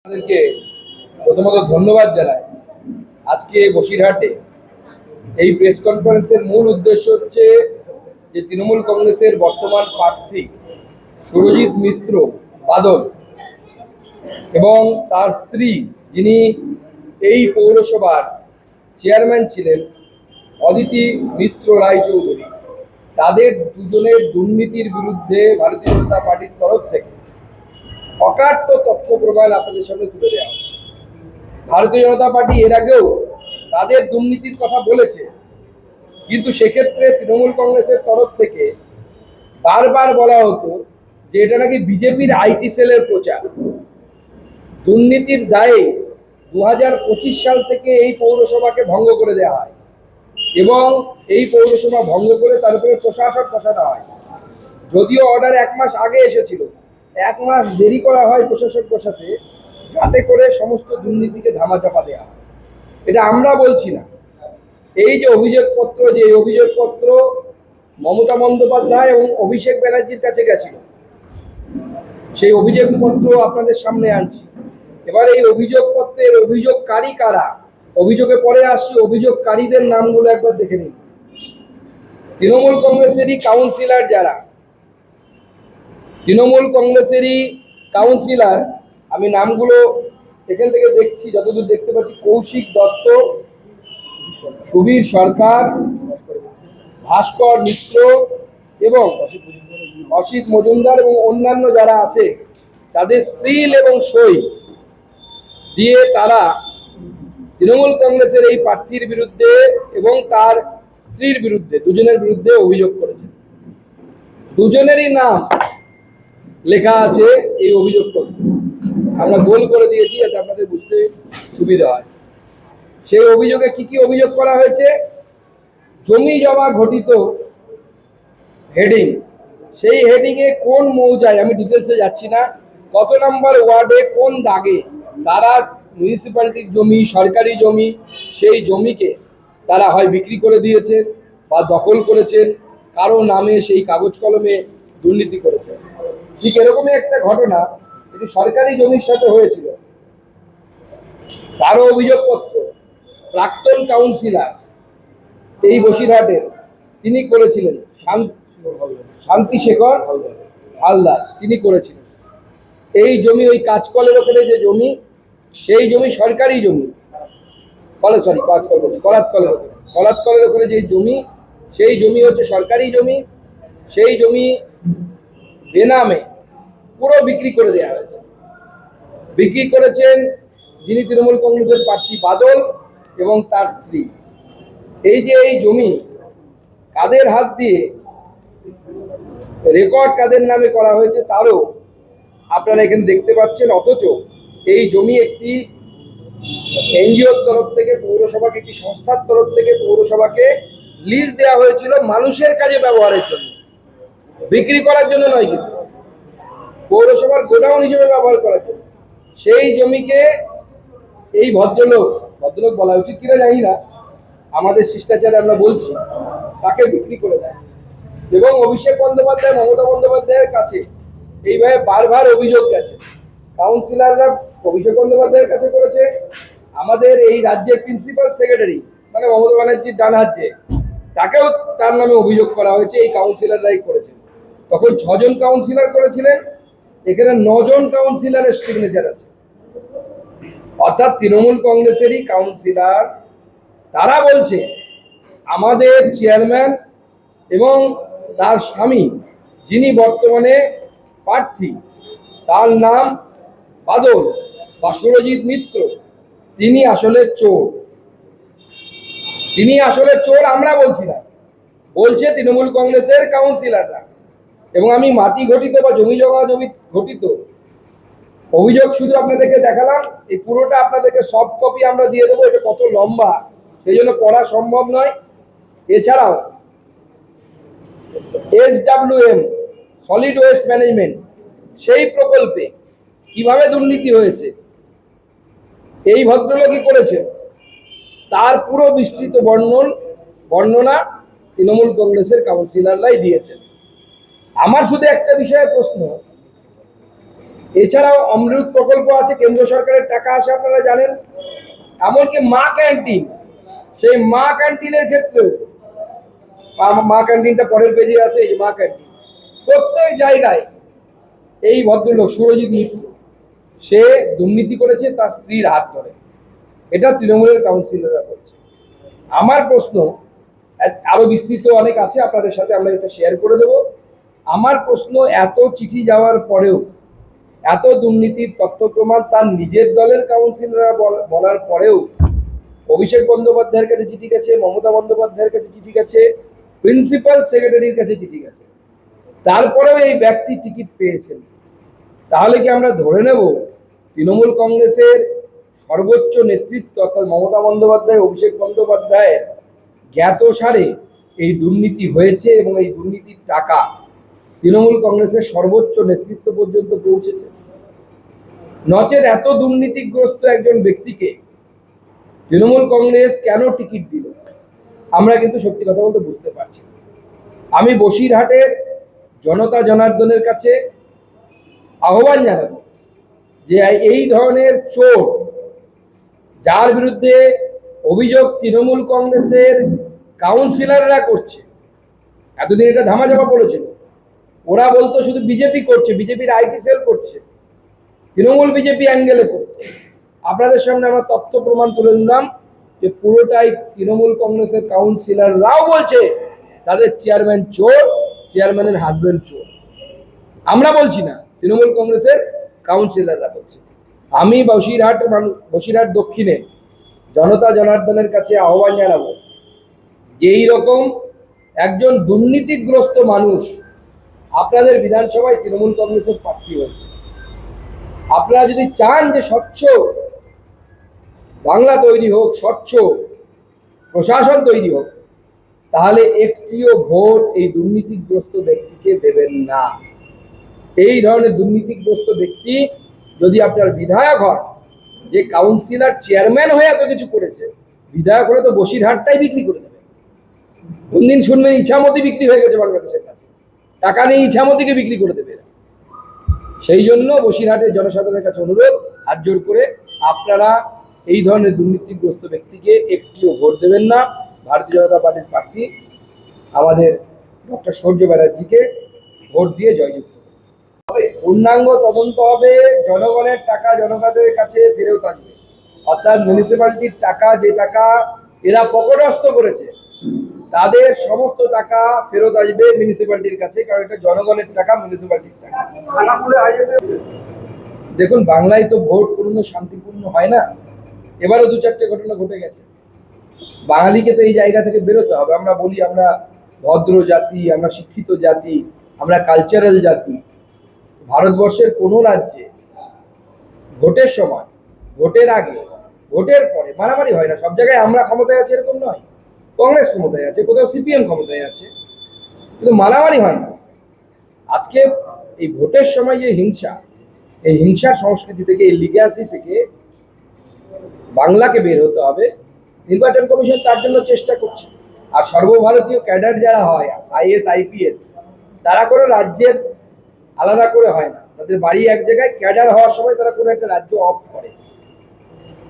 আপনাদেরকে প্রথমত ধন্যবাদ জানাই। আজকে বসিরহাটে এই প্রেস কনফারেন্সের মূল উদ্দেশ্য হচ্ছে যে তৃণমূল কংগ্রেসের বর্তমান প্রার্থী সুরজিৎ মিত্র বাদল এবং তার স্ত্রী, যিনি এই পৌরসভার চেয়ারম্যান ছিলেন, অদিতি মিত্র রায়চৌধুরী, তাদের দুজনের দুর্নীতির বিরুদ্ধে ভারতীয় জনতা পার্টির তরফ থেকে অকাট্য তথ্য প্রমাণ আপনাদের সামনে তুলে দেওয়া হচ্ছে। ভারতীয় জনতা পার্টি এর আগেও তাদের দুর্নীতির কথা বলেছে, কিন্তু সেক্ষেত্রে তৃণমূল কংগ্রেসের তরফ থেকে বারবার বলা হতো যে এটা নাকি বিজেপির আইটি সেলের প্রচার। দুর্নীতির দায়ে 2025 সাল থেকে এই পৌরসভাকে ভঙ্গ করে দেওয়া হয় এবং এই পৌরসভা ভঙ্গ করে তার উপরে প্রশাসক বসানো হয়। যদিও অর্ডার 1 মাস আগে এসেছিল, 1 মাস দেরি করা হয় প্রশাসক বসাতে, যাতে করে সমস্ত দুর্নীতিকে ধামাচাপা দেওয়া হয়। এটা আমরা বলছি না। এই যে অভিযোগপত্র, যে অভিযোগপত্র মমতা বন্দ্যোপাধ্যায় এবং অভিষেক ব্যানার্জির কাছে গেছিল, সেই অভিযোগপত্র আপনাদের সামনে আনছি। এবার এই অভিযোগপত্রের অভিযোগকারী কারা, অভিযোগে পরে আসছি, অভিযোগকারীদের নামগুলো একবার দেখে নিন। তৃণমূল কংগ্রেসেরই কাউন্সিলর যারা, তৃণমূল কংগ্রেসেরই কাউন্সিলর, আমি নামগুলো এখান থেকে দেখছি, যতদূর দেখতে পাচ্ছি, কৌশিক দত্ত, সুবীর সরকার, ভাস্কর মিত্র এবং অসিত মজুমদার এবং অন্যান্য যারা আছে, তাদের সিল এবং সই দিয়ে তারা তৃণমূল কংগ্রেসের এই প্রার্থীর বিরুদ্ধে এবং তার স্ত্রীর বিরুদ্ধে, দুজনের বিরুদ্ধে অভিযোগ করেছে। দুজনেরই নাম লেখা আছে এই অভিযোগপত্র। আমরা গোল করে দিয়েছি যাতে আপনাদের বুঝতে সুবিধা হয়। সেই অভিযোগে কি কি অভিযোগ করা হয়েছে? জমি জমা ঘটিত হেডিং, সেই হেডিংয়ে কোন মৌজায়, আমি ডিটেলসে যাচ্ছি না, কত নম্বর ওয়ার্ডে কোন দাগে তারা মিউনিসিপ্যালিটির জমি, সরকারি জমি, সেই জমিকে তারা হয় বিক্রি করে দিয়েছেন বা দখল করেছেন, কারো নামে সেই কাগজ কলমে দুর্নীতি করেছেন। ঠিক এরকমই একটা ঘটনা এটি সরকারি জমির সাথে হয়েছিল। তারও অভিযোগপত্র প্রাক্তন কাউন্সিলর এই বসিরহাটের, তিনি করেছিলেন, শান্তিশেখর হালদার, তিনি করেছিলেন। এই জমি, ওই কাজকলের ওখানে যে জমি, সেই জমি সরকারি জমি, কলাতকলের ওখানে যে জমি, সেই জমি হচ্ছে সরকারি জমি। সেই জমি বেনামে পুরো বিক্রি করে দেওয়া হয়েছে। বিক্রি করেছেন যিনি তৃণমূল কংগ্রেসের প্রার্থী বাদল এবং তার স্ত্রী। এই যে এই জমি কাদের হাত দিয়ে রেকর্ড কাদের নামে করা হয়েছে তারও আপনারা এখানে দেখতে পাচ্ছেন। অথচ এই জমি একটি এনজিওর তরফ থেকে, পৌরসভাকে, একটি সংস্থার তরফ থেকে পৌরসভাকে লিজ দেওয়া হয়েছিল মানুষের কাজে ব্যবহারের জন্য, বিক্রি করার জন্য নয়, কিন্তু পৌরসভার গোডাউন হিসেবে ব্যবহার করার জন্য। সেই জমিকে এই ভদ্রলোক বলা উচিত কিনা জানি না, আমাদের শিষ্টাচারে আমরা বলছি, তাকে বিক্রি করে দেয়। এবং অভিষেক বন্দ্যোপাধ্যায়, মমতা বন্দ্যোপাধ্যায়ের কাছে এইভাবে বারবার অভিযোগ গেছে। কাউন্সিলররা অভিষেক বন্দ্যোপাধ্যায়ের কাছে করেছে, আমাদের এই রাজ্যের প্রিন্সিপাল সেক্রেটারি মানে মমতা ব্যানার্জির ডান হাত, তাকেও তার নামে অভিযোগ করা হয়েছে, এই কাউন্সিলররাই করেছেন। তখন 6 জন কাউন্সিলর করেছিলেন, এখানে 9 জন কাউন্সিলরের সিগনেচার আছে, অর্থাৎ তৃণমূল কংগ্রেসেরই কাউন্সিলর। তারা বলছে আমাদের চেয়ারম্যান এবং তার স্বামী, যিনি বর্তমানে প্রার্থী, তার নাম বাদল বা সুরজিৎ মিত্র, তিনি আসলে চোর। তিনি আসলে চোর আমরা বলছি না, বলছে তৃণমূল কংগ্রেসের কাউন্সিলররা। এবং আমি মাটি ঘটিত বা জমি ঘটিত অভিযোগ শুধু আপনাদেরকে দেখালাম। এই পুরোটা আপনাদেরকে সফট কপি আমরা দিয়ে দেবো, এটা কত লম্বা সেই জন্য পড়া সম্ভব নয়। এছাড়াও SWM সলিড ওয়েস্ট ম্যানেজমেন্ট, সেই প্রকল্পে কিভাবে দুর্নীতি হয়েছে এই ভদ্রলোকই করেছে, তার পুরো বিস্তৃত বর্ণনা তৃণমূল কংগ্রেসের কাউন্সিলররাই দিয়েছেন। আমার শুধু একটা বিষয়ে প্রশ্ন, এছাড়াও অমৃত প্রকল্প আছে, কেন্দ্র সরকারের টাকা আসে আপনারা জানেন। এমনকি মা ক্যান্টিন, সেই মা ক্যান্টিনের ক্ষেত্রেও, মা ক্যান্টিনটা পরের পেজে আছে, এই মা ক্যান্টিন প্রত্যেক জায়গায় এই ভদ্রলোক সুরজিৎ মিত্র সে দুর্নীতি করেছে তার স্ত্রীর হাত ধরে। এটা তৃণমূলের কাউন্সিলররা করছে। আমার প্রশ্ন, আরো বিস্তৃত অনেক আছে, আপনাদের সাথে আমরা এটা শেয়ার করে দেব। আমার প্রশ্ন, এত চিঠি যাওয়ার পরেও, এত দুর্নীতির তথ্য প্রমাণ তার নিজের দলের কাউন্সিলররা বলার পরেও অভিষেক বন্দ্যোপাধ্যায়ের কাছে চিঠি গেছে, মমতা বন্দ্যোপাধ্যায়ের কাছে চিঠি গেছে, প্রিন্সিপাল সেক্রেটারির কাছে চিঠি গেছে, তারপরেও এই ব্যক্তি টিকিট পেয়েছেন। তাহলে কি আমরা ধরে নেব তৃণমূল কংগ্রেসের সর্বোচ্চ নেতৃত্ব অর্থাৎ মমতা বন্দ্যোপাধ্যায়, অভিষেক বন্দ্যোপাধ্যায়ের জ্ঞাতসারে এই দুর্নীতি হয়েছে এবং এই দুর্নীতির টাকা তৃণমূল কংগ্রেসের সর্বোচ্চ নেতৃত্ব পর্যন্ত পৌঁছেছে? নচেত এত দুর্নীতিগ্রস্ত একজন ব্যক্তিকে তৃণমূল কংগ্রেস কেন টিকিট দিল, আমরা কিন্তু সত্যি কথা বলতে বুঝতে পারছি না। আমি বসিরহাটের জনতা জনার্দনের কাছে আহ্বান জানাবো যে এই ধরনের চোর, যার বিরুদ্ধে অভিযোগ তৃণমূল কংগ্রেসের কাউন্সিলররা করছে, এতদিন এটা ধামাচাপা পড়েছিল, ওরা বলতো শুধু বিজেপি করছে, বিজেপির আইটি সেল করছে, তৃণমূল বিজেপি অ্যাঙ্গেলে করতো। আপনাদের সামনে আমরা তথ্য প্রমাণ তুলে দিলাম যে পুরোটাই তৃণমূল কংগ্রেসের কাউন্সিলররাও বলছে তাদের চেয়ারম্যান চোর, চেয়ারম্যানের হাজবেন্ড চোর। আমরা বলছি না, তৃণমূল কংগ্রেসের কাউন্সিলররা বলছে। আমি বসিরহাট দক্ষিণে জনতা জনার্দনের কাছে আহ্বান জানাবো যে এইরকম একজন দুর্নীতিগ্রস্ত মানুষ আপনাদের বিধানসভায় তৃণমূল কংগ্রেসের প্রার্থী হয়েছে। আপনারা যদি চান যে স্বচ্ছ বাংলা তৈরি হোক, স্বচ্ছ প্রশাসন তৈরি হোক, তাহলে একটিও ভোট এই দুর্নীতিগ্রস্ত ব্যক্তিকে দেবেন না। এই ধরনের দুর্নীতিগ্রস্ত ব্যক্তি যদি আপনার বিধায়ক হন, যে কাউন্সিলর চেয়ারম্যান হয়ে এত কিছু করেছে, বিধায়ক হলে তো বসিরহাটটাই বিক্রি করে দেবে। কোনদিন শুনবেন ইছামতি বিক্রি হয়ে গেছে বাংলাদেশের কাছে, টাকা নেই ইছামতিকে বিক্রি করে দেবে। সেই জন্য বসিরহাটের জনসাধারণের কাছে অনুরোধ, হাত জোর করে আপনারা এই ধরনের দুর্নীতিগ্রস্ত ব্যক্তিকে একটিও ভোট দেবেন না। ভারতীয় জনতা পার্টির প্রার্থী আমাদের ডক্টর সূর্য ব্যানার্জিকে ভোট দিয়ে জয়যুক্ত হবে। পূর্ণাঙ্গ তদন্ত হবে, জনগণের টাকা জনগণের কাছে ফেরত আসবে, অর্থাৎ মিউনিসিপ্যালিটির টাকা, যে টাকা এরা পকেটস্থ করেছে, তাদের সমস্ত টাকা ফেরত আসবে মিউনিসিপ্যালিটির কাছে, কারণ এটা জনগণের টাকা, মিউনিসিপ্যালিটির টাকা। দেখুন, বাংলায় তো ভোট কোনো শান্তিপূর্ণ হয় না। এবারও 2-4টে ঘটনা ঘটে গেছে। বাঙালিকে তো এই জায়গা থেকে বেরোতে হবে। আমরা বলি আমরা ভদ্র জাতি, আমরা শিক্ষিত জাতি, আমরা কালচারাল জাতি। ভারতবর্ষের কোনো রাজ্যে ভোটের সময়, ভোটের আগে, ভোটের পরে মারামারি হয় না। সব জায়গায় আমরা ক্ষমতায় আছি এরকম নয়, কংগ্রেস ক্ষমতায় আছে, কোথাও সিপিএম ক্ষমতায় আছে, কিন্তু মারামারি হয় না। আজকে এই ভোটের সময় যে হিংসা, এই হিংসার সংস্কৃতি থেকে, এই লিগ্যাসি থেকে বাংলাকে বের হতে হবে। নির্বাচন কমিশন তার জন্য চেষ্টা করছে। আর সর্বভারতীয় ক্যাডার যারা হয়, আইএস আইপিএস, তারা কোনো রাজ্যের আলাদা করে হয় না, তাদের বাড়ি এক জায়গায়। ক্যাডার হওয়ার সময় তারা কোনো একটা রাজ্য অফ করে।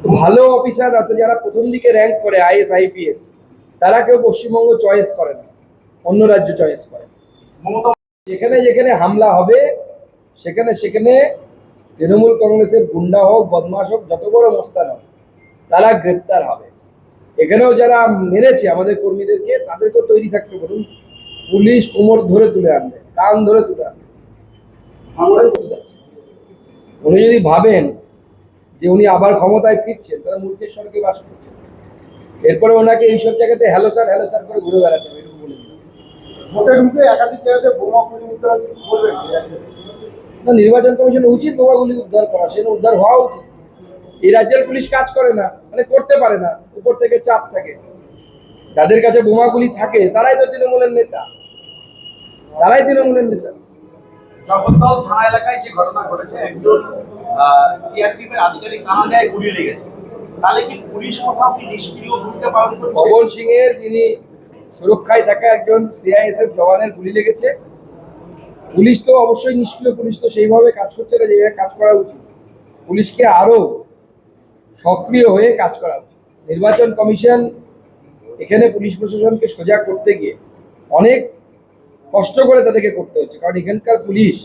তো ভালো অফিসার যারা প্রথম দিকে র্যাঙ্ক করে আইএস আইপিএস, তারা কেউ পশ্চিমবঙ্গ চয়েস করে না, অন্য রাজ্য চয়েস করে। যেখানে যেখানে হামলা হবে, সেখানে সেখানে তৃণমূল কংগ্রেসের গুন্ডা হোক, বদমাশ হোক, যত বড় মস্তান হোক, তারা গ্রেপ্তার হবে। এখানেও যারা মেরেছে আমাদের কর্মীদেরকে, তাদেরকেও তৈরি থাকতে বলুন। পুলিশ কোমর ধরে তুলে আনবে, কান ধরে তুলে আনবে। উনি যদি ভাবেন যে উনি আবার ক্ষমতায় ফিরছেন, তারা মূর্খের স্বর্গে বাস করছেন। এরপরে ওনাকে এইসব জায়গাতে হ্যালোসার হ্যালোসার করে ঘুরে বেড়াতে হবে, এটুকু বলে না। নির্বাচন কমিশন উচিত বোমাগুলি উদ্ধার করা, সেটা উদ্ধার হওয়া উচিত। এই রাজ্যের পুলিশ কাজ করে না, মানে করতে পারে না, উপর থেকে চাপ থাকে। যাদের কাছে বোমাগুলি থাকে তারাই তো তৃণমূলের নেতা, তারাই তৃণমূলের নেতা। জগদ্দল থানা এলাকায় যে ঘটনা ঘটেছে, একজন সিআরপিএফের আধিকারিক কানাডায় গুলি লেগেছে, তাহলে কি পুলিশ কোথাও কি নিষ্ক্রিয় ভূমিকা পালন করছে? পবন সিং এর, যিনি সুরক্ষায় থাকা একজন সিআইএসএফ জওয়ানের গুলি লেগেছে, পুলিশ তো অবশ্যই নিষ্ক্রিয়, পুলিশ তো সেইভাবে কাজ করছে না যেভাবে কাজ করা উচিত। পুলিশকে আরও সক্রিয় হয়ে কাজ করা উচিত। নির্বাচন কমিশন এখানে পুলিশ প্রশাসনকে সোজা করতে গিয়ে অনেক কষ্ট করে তাদেরকে করতে হচ্ছে, কারণ এখানকার পুলিশ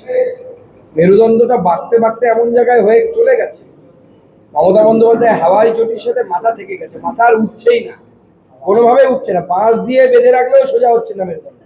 মেরুদণ্ডটা বাঁকতে বাঁকতে এমন জায়গায় হয়ে চলে গেছে, মমতা বন্দ্যোপাধ্যায় হাওয়াই চটির সাথে মাথা ঠেকে গেছে, মাথা আর উঠছেই না, কোনোভাবে উঠছে না, বাঁশ দিয়ে বেঁধে রাখলেও সোজা হচ্ছে না মেরুদণ্ড।